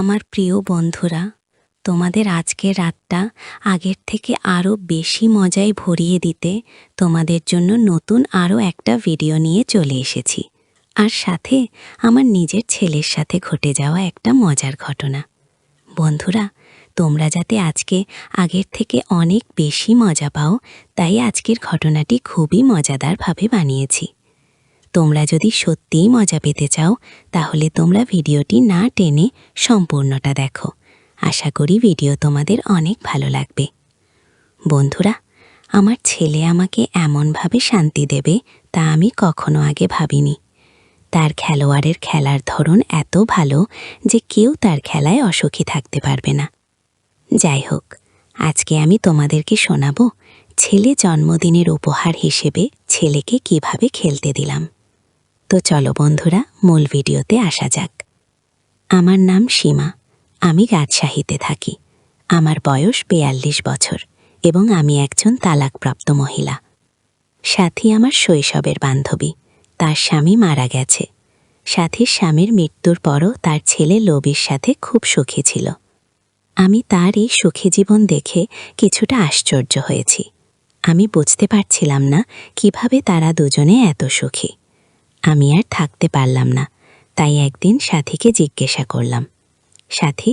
আমার প্রিয় বন্ধুরা, তোমাদের আজকের রাতটা আগের থেকে আরও বেশি মজায় ভরিয়ে দিতে তোমাদের জন্য নতুন আরও একটা ভিডিও নিয়ে চলে এসেছি। আর সাথে আমার নিজের ছেলের সাথে ঘটে যাওয়া একটা মজার ঘটনা। বন্ধুরা, তোমরা যাতে আজকে আগের থেকে অনেক বেশি মজা পাও, তাই আজকের ঘটনাটি খুবই মজাদারভাবে বানিয়েছি। তোমরা যদি সত্যিই মজা পেতে চাও, তাহলে তোমরা ভিডিওটি না টেনে সম্পূর্ণটা দেখো। আশা করি ভিডিও তোমাদের অনেক ভালো লাগবে। বন্ধুরা, আমার ছেলে আমাকে এমনভাবে শান্তি দেবে তা আমি কখনো আগে ভাবিনি। তার খেলোয়াড়ের খেলার ধরন এত ভালো যে কেউ তার খেলায় অসুখী থাকতে পারবে না। যাই হোক, আজকে আমি তোমাদেরকে শোনাবো ছেলে জন্মদিনের উপহার হিসেবে ছেলেকে কিভাবে খেলতে দিলাম। তো চলো বন্ধুরা, মূল ভিডিওতে আসা যাক। আমার নাম সীমা। আমি রাজশাহীতে থাকি। আমার বয়স ৪২ বছর এবং আমি একজন তালাকপ্রাপ্ত মহিলা। সাথী আমার শৈশবের বান্ধবী। তার স্বামী মারা গেছে। সাথীর স্বামীর মৃত্যুর পরও তার ছেলে লবির সাথে খুব সুখী ছিল। আমি তার এই সুখী জীবন দেখে কিছুটা আশ্চর্য হয়েছি। আমি বুঝতে পারছিলাম না কিভাবে তারা দুজনে এত সুখী। আমি আর থাকতে পারলাম না, তাই একদিন সাথীকে জিজ্ঞাসা করলাম, সাথী,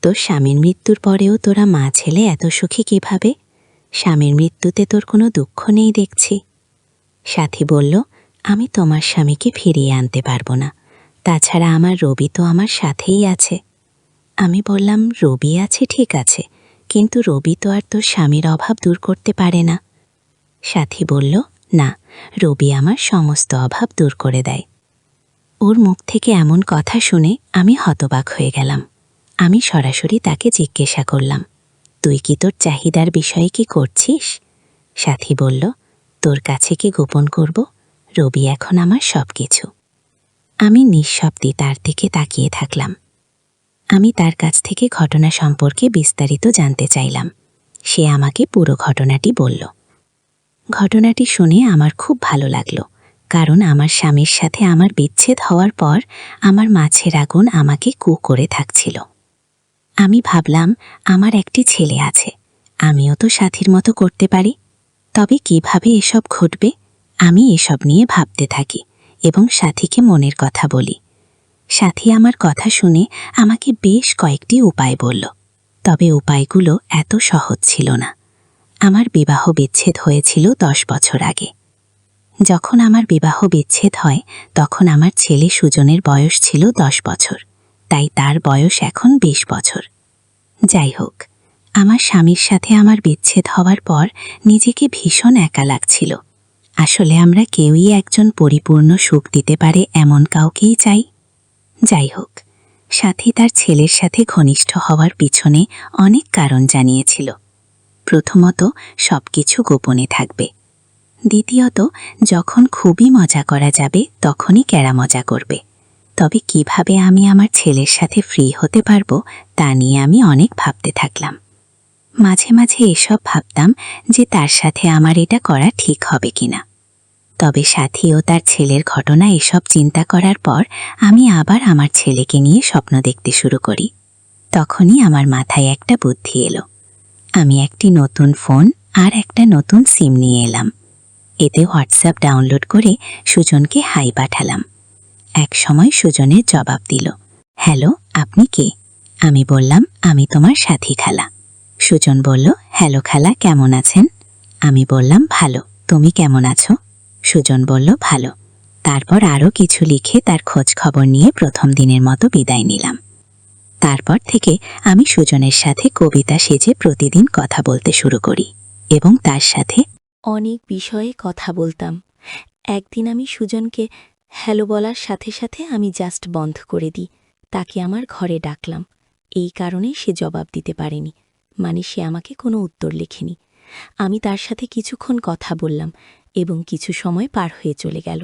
তোর স্বামীর মৃত্যুর পরেও তোরা মা ছেলে এত সুখী কিভাবে? স্বামীর মৃত্যুতে তোর কোনো দুঃখ নেই দেখছি। সাথী বলল, আমি তোমার স্বামীকে ফিরিয়ে আনতে পারবো না। তাছাড়া আমার রবি তো আমার সাথেই আছে। আমি বললাম, রবি আছে ঠিক আছে, কিন্তু রবি তো আর তোর স্বামীর অভাব দূর করতে পারে না। সাথী বলল, না, রবি আমার সমস্ত অভাব দূর করে দেয়। ওর মুখ থেকে এমন কথা শুনে আমি হতবাক হয়ে গেলাম। আমি সরাসরি তাকে জিজ্ঞাসা করলাম, তুই কি তোর চাহিদার বিষয়ে কি করছিস? সাথী বলল, তোর কাছে কি গোপন করব? রবি এখন আমার সব কিছু। আমি নিঃশব্দে তার দিকে তাকিয়ে থাকলাম। আমি তার কাছ থেকে ঘটনা সম্পর্কে বিস্তারিত জানতে চাইলাম। সে আমাকে পুরো ঘটনাটি বলল। ঘটনাটি শুনে আমার খুব ভালো লাগলো, কারণ আমার স্বামীর সাথে আমার বিচ্ছেদ হওয়ার পর আমার মাছের আগুন আমাকে কু করে থাকছিল। আমি ভাবলাম, আমার একটি ছেলে আছে, আমিও তো সাথীর মতো করতে পারি। তবে কিভাবে এসব ঘটবে? আমি এসব নিয়ে ভাবতে থাকি এবং সাথীকে মনের কথা বলি। সাথী আমার কথা শুনে আমাকে বেশ কয়েকটি উপায় বলল, তবে উপায়গুলো এত সহজ ছিল না। আমার বিবাহ বিচ্ছেদ হয়েছিল 10 বছর আগে। যখন আমার বিবাহ বিচ্ছেদ হয়, তখন আমার ছেলে সুজনের বয়স ছিল 10 বছর, তাই তার বয়স এখন 20 বছর। যাই হোক, আমার স্বামীর সাথে আমার বিচ্ছেদ হওয়ার পর নিজেকে ভীষণ একা লাগছিল। আসলে আমরা কেউই একজন পরিপূর্ণ সুখ দিতে পারে এমন কাউকেই চাই। যাই হোক, সাথী তার ছেলের সাথে ঘনিষ্ঠ হওয়ার পিছনে অনেক কারণ জানিয়েছিল। প্রথমত, সবকিছু গোপনে থাকবে। দ্বিতীয়ত, যখন খুবই মজা করা যাবে তখনই ক্যারা মজা করবে। তবে কিভাবে আমি আমার ছেলের সাথে ফ্রি হতে পারবো তা নিয়ে আমি অনেক ভাবতে থাকলাম। মাঝে মাঝে এসব ভাবতাম যে তার সাথে আমার এটা করা ঠিক হবে কিনা। তবে সাথী ও তার ছেলের ঘটনা এসব চিন্তা করার পর আমি আবার আমার ছেলেকে নিয়ে স্বপ্ন দেখতে শুরু করি। তখনই আমার মাথায় একটা বুদ্ধি এলো। আমি একটি নতুন ফোন আর একটা নতুন সিম নিয়ে এলাম। এতে হোয়াটসঅ্যাপ ডাউনলোড করে সুজনকে হাই পাঠালাম। এক সময় সুজনের জবাব দিল, হ্যালো, আপনি কে? আমি বললাম, আমি তোমার সাথী খালা। সুজন বলল, হ্যালো খালা, কেমন আছেন? আমি বললাম, ভালো, তুমি কেমন আছো? সুজন বলল, ভালো। তারপর আরও কিছু লিখে তার খোঁজ খবর নিয়ে প্রথম দিনের মতো বিদায় নিলাম। তারপর থেকে আমি সুজনের সাথে কবিতা সেজে প্রতিদিন কথা বলতে শুরু করি এবং তার সাথে অনেক বিষয়ে কথা বলতাম। একদিন আমি সুজনকে হ্যালো বলার সাথে সাথে আমি জাস্ট বন্ধ করে দিই। তাকে আমার ঘরে ডাকলাম। এই কারণেই সে জবাব দিতে পারেনি, মানে সে আমাকে কোনো উত্তর লেখেনি। আমি তার সাথে কিছুক্ষণ কথা বললাম এবং কিছু সময় পার হয়ে চলে গেল।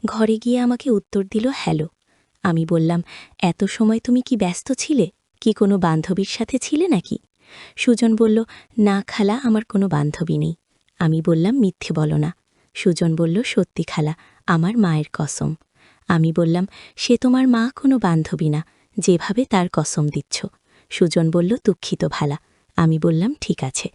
ঘরে গিয়ে আমাকে উত্তর দিল, হ্যালো। আমি বললাম, এত সময় তুমি কি ব্যস্ত ছিলে? কি কোনো বান্ধবীর সাথে ছিলে নাকি? সুজন বলল, না খালা, আমার কোনো বান্ধবী নেই। আমি বললাম, মিথ্যে বলো না। সুজন বলল, সত্যি খালা, আমার মায়ের কসম। আমি বললাম, সে তোমার মা কোনো বান্ধবী না, যেভাবে তার কসম দিচ্ছ। সুজন বলল, দুঃখিত ভালা। আমি বললাম, ঠিক আছে।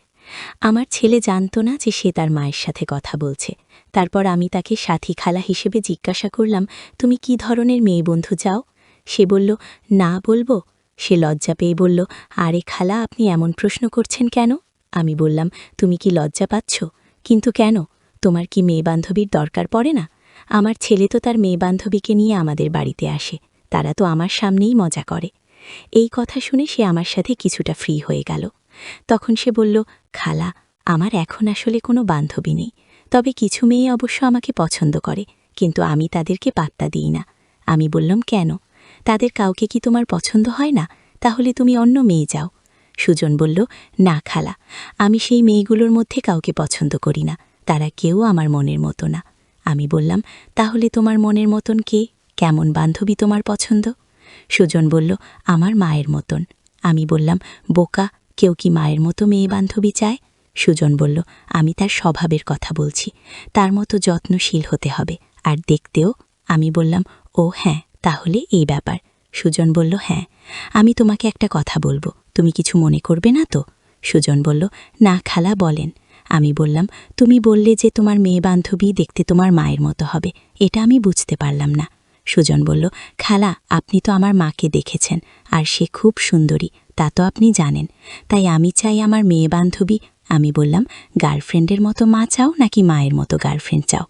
আমার ছেলে জানত না যে সে তার মায়ের সাথে কথা বলছে। তারপর আমি তাকে সাথী খালা হিসেবে জিজ্ঞাসা করলাম, তুমি কি ধরনের মেয়ে বন্ধু চাও? সে বলল, না বলবো। সে লজ্জা পেয়ে বলল, আরে খালা, আপনি এমন প্রশ্ন করছেন কেন? আমি বললাম, তুমি কি লজ্জা পাচ্ছ? কিন্তু কেন? তোমার কি মেয়ে বান্ধবীর দরকার পড়ে না? আমার ছেলে তো তার মেয়ে বান্ধবীকে নিয়ে আমাদের বাড়িতে আসে। তারা তো আমার সামনেই মজা করে। এই কথা শুনে সে আমার সাথে কিছুটা ফ্রি হয়ে গেল। তখন সে বলল, খালা, আমার এখন আসলে কোনো বান্ধবী নেই। তবে কিছু মেয়ে অবশ্য আমাকে পছন্দ করে, কিন্তু আমি তাদেরকে পাত্তা দিই না। আমি বললাম, কেন? তাদের কাউকে কি তোমার পছন্দ হয় না? তাহলে তুমি অন্য মেয়ে যাও। সুজন বলল, না খালা, আমি সেই মেয়েগুলোর মধ্যে কাউকে পছন্দ করি না। তারা কেউ আমার মনের মতো না। আমি বললাম, তাহলে তোমার মনের মতন কে? কেমন বান্ধবী তোমার পছন্দ? সুজন বলল, আমার মায়ের মতন। আমি বললাম, বোকা, কেউ কি মায়ের মতো মেয়ে বান্ধবী চায়? সুজন বলল, আমি তার স্বভাবের কথা বলছি। তার মতো যত্নশীল হতে হবে, আর দেখতেও। আমি বললাম, ও হ্যাঁ, তাহলে এই ব্যাপার। সুজন বলল, হ্যাঁ, আমি তোমাকে একটা কথা বলবো, তুমি কিছু মনে করবে না তো? সুজন বলল, না খালা, বলেন। আমি বললাম, তুমি বললে যে তোমার মেয়ে বান্ধবী দেখতে তোমার মায়ের মতো হবে, এটা আমি বুঝতে পারলাম না। সুজন বলল, খালা, আপনি তো আমার মাকে দেখেছেন, আর সে খুব সুন্দরী, তা তো আপনি জানেন। তাই আমি চাই আমার মেয়ে বান্ধবী। আমি বললাম, গার্লফ্রেন্ডের মতো মা চাও নাকি মায়ের মতো গার্লফ্রেন্ড চাও?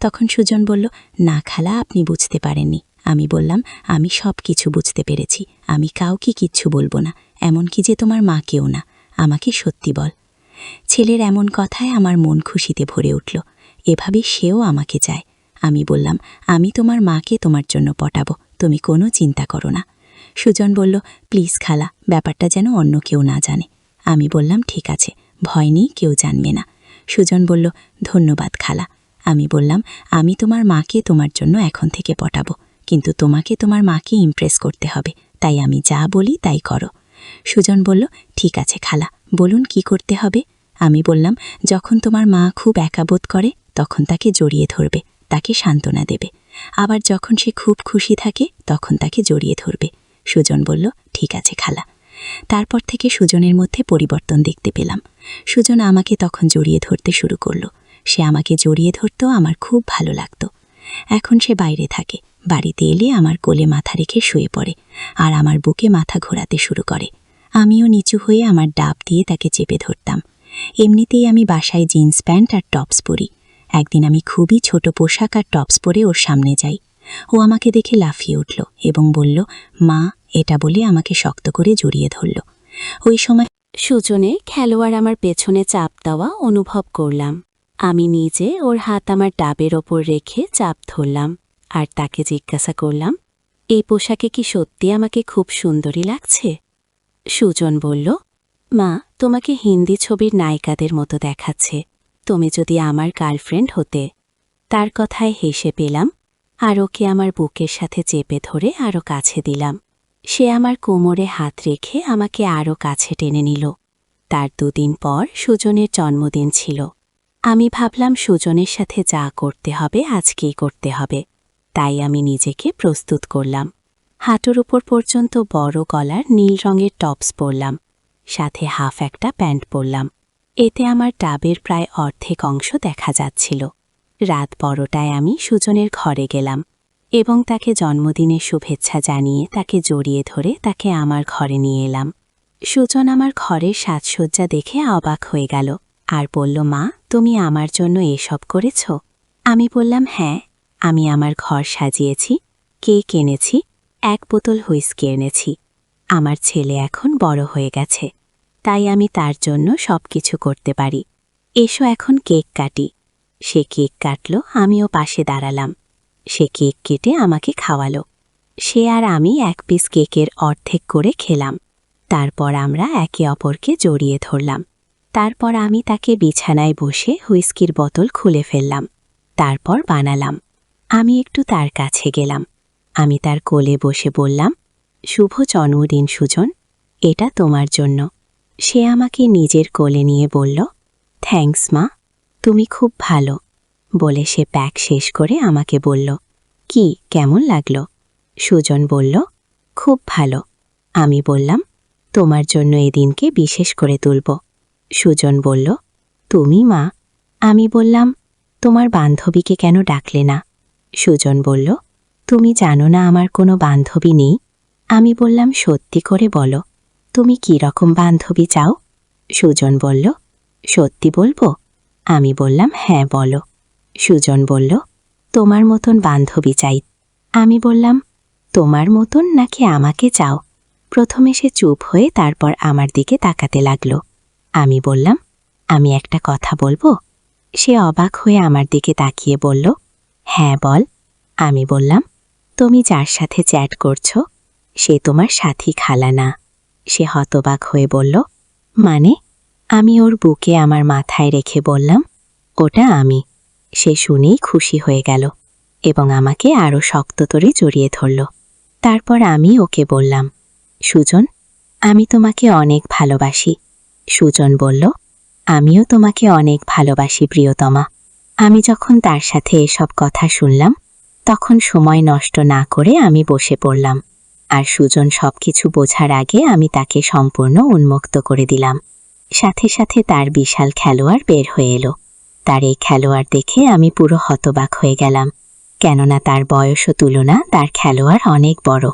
তখন সুজন বলল, না খালা, আপনি বুঝতে পারেননি। আমি বললাম, আমি সব কিছু বুঝতে পেরেছি। আমি কাউকে কিচ্ছু বলবো না, এমনকি যে তোমার মাকেও না। আমাকে সত্যি বল। ছেলের এমন কথায় আমার মন খুশিতে ভরে উঠল। এভাবে সেও আমাকে চায়। আমি বললাম, আমি তোমার মাকে তোমার জন্য পটাবো, তুমি কোনো চিন্তা করো না। সুজন বলল, প্লিজ খালা, ব্যাপারটা যেন অন্য কেউ না জানে। আমি বললাম, ঠিক আছে, ভয় নেই, কেউ জানবে না। সুজন বলল, ধন্যবাদ খালা। আমি বললাম, আমি তোমার মাকে তোমার জন্য এখন থেকে পটাবো, কিন্তু তোমাকে তোমার মাকে ইমপ্রেস করতে হবে, তাই আমি যা বলি তাই করো। সুজন বলল, ঠিক আছে খালা, বলুন কি করতে হবে? আমি বললাম, যখন তোমার মা খুব একাবোধ করে তখন তাকে জড়িয়ে ধরবে, তাকে সান্ত্বনা দেবে। আবার যখন সে খুব খুশি থাকে তখন তাকে জড়িয়ে ধরবে। সুজন বলল, ঠিক আছে খালা। তারপর থেকে সুজনের মধ্যে পরিবর্তন দেখতে পেলাম। সুজন আমাকে তখন জড়িয়ে ধরতে শুরু করল। সে আমাকে জড়িয়ে ধরতেও আমার খুব ভালো লাগত। এখন সে বাইরে থাকে, বাড়িতে এলে আমার কোলে মাথা রেখে শুয়ে পড়ে, আর আমার বুকে মাথা ঘোরাতে শুরু করে। আমিও নিচু হয়ে আমার ডাব দিয়ে তাকে চেপে ধরতাম। এমনিতেই আমি বাসায় জিন্স প্যান্ট আর টপস পরি। একদিন আমি খুবই ছোট পোশাক আর টপস পরে ওর সামনে যাই। ও আমাকে দেখে লাফিয়ে উঠল এবং বলল, মা, এটা বলে আমাকে শক্ত করে জড়িয়ে ধরল। ওই সময় সুজনে খেলোয়াড় আমার পেছনে চাপ দেওয়া অনুভব করলাম। আমি নিজে ওর হাত আমার ডাবের ওপর রেখে চাপ ধরলাম, আর তাকে জিজ্ঞাসা করলাম, এই পোশাকে কি সত্যি আমাকে খুব সুন্দরী লাগছে? সুজন বলল, মা, তোমাকে হিন্দি ছবির নায়িকাদের মতো দেখাচ্ছে। তুমি যদি আমার গার্লফ্রেন্ড হতে। তার কথায় হেসে পেলাম, আর ওকে আমার বুকের সাথে চেপে ধরে আরও কাছে দিলাম। সে আমার কোমরে হাত রেখে আমাকে আরও কাছে টেনে নিল। তার 2 দিন পর সুজনের জন্মদিন ছিল। আমি ভাবলাম সুজনের সাথে যা করতে হবে আজকেই করতে হবে। তাই আমি নিজেকে প্রস্তুত করলাম। হাঁটুর উপর পর্যন্ত বড় গলার নীল রঙের টপস পরলাম, সাথে হাফ একটা প্যান্ট পরলাম। এতে আমার ডাবের প্রায় অর্ধেক অংশ দেখা যাচ্ছিল। রাত 12টায় আমি সুজনের ঘরে গেলাম এবং তাকে জন্মদিনের শুভেচ্ছা জানিয়ে তাকে জড়িয়ে ধরে তাকে আমার ঘরে নিয়ে এলাম। সুজন আমার ঘরের সাজসজ্জা দেখে অবাক হয়ে গেল আর বলল, মা, তুমি আমার জন্য এসব করেছ? আমি বললাম, হ্যাঁ, আমি আমার ঘর সাজিয়েছি, কেক এনেছি, 1 বোতল হুইস্কি এনেছি। আমার ছেলে এখন বড় হয়ে গেছে, তাই আমি তার জন্য সব কিছু করতে পারি। এসো এখন কেক কাটি। সে কেক কাটল, আমিও পাশে দাঁড়ালাম। সে কেক কেটে আমাকে খাওয়ালো। সে আর আমি 1 পিস কেকের অর্ধেক করে খেলাম। তারপর আমরা একে অপরকে জড়িয়ে ধরলাম। তারপর আমি তাকে বিছানায় বসে হুইস্কির বোতল খুলে ফেললাম। তারপর বানালাম। আমি একটু তার কাছে গেলাম। আমি তার কোলে বসে বললাম, শুভ জন্মদিন সুজন, এটা তোমার জন্য। সে আমাকে নিজের কোলে নিয়ে বলল, থ্যাঙ্কস মা, তুমি খুব ভালো। বলে সে প্যাক শেষ করে আমাকে বলল, কি কেমন লাগলো? সুজন বলল, খুব ভালো। আমি বললাম, তোমার জন্য এই দিনকে বিশেষ করে তুলব। সুজন বলল, তুমি মা? আমি বললাম, তোমার বান্ধবীকে কেন ডাকলে না? সুজন বলল, তুমি জানো না আমার কোনো বান্ধবী নেই? আমি বললাম, সত্যি করে বলো, তুমি কি রকম বান্ধবী চাও? সুজন বলল, সত্যি বলবো? আমি বললাম, হ্যাঁ বলো। সুজন বলল, তোমার মতন বান্ধবী চাই। আমি বললাম, তোমার মতন নাকি আমাকে চাও? প্রথমে সে চুপ হয়ে তারপর আমার দিকে তাকাতে লাগলো। আমি বললাম, আমি একটা কথা বলবো? সে অবাক হয়ে আমার দিকে তাকিয়ে বলল, হ্যাঁ বল। আমি বললাম, তুমি যার সাথে চ্যাট করছো সে তোমার সাথী খালা না। সে হতবাক হয়ে বলল, মানে? আমি ওর বুকে আমার মাথায় রেখে বললাম, ওটা আমি। সে শুনেই খুশি হয়ে গেল এবং আমাকে আরও শক্ততরে জড়িয়ে ধরল। তারপর আমি ওকে বললাম, সুজন, আমি তোমাকে অনেক ভালোবাসি। সুজন বলল, আমিও তোমাকে অনেক ভালোবাসি প্রিয়তমা। আমি যখন তার সাথে এসব কথা শুনলাম তখন সময় নষ্ট না করে আমি বসে পড়লাম, আর সুজন সবকিছু বোঝার আগে আমি তাকে সম্পূর্ণ উন্মুক্ত করে দিলাম। সাথে সাথে তার বিশাল খেলোয়াড় বের হয়ে এলো। তার এই খেলোয়াড় দেখে আমি পুরো হতবাক হয়ে গেলাম, কেননা তার বয়স ও তুলনা তার খেলোয়াড় অনেক বড়।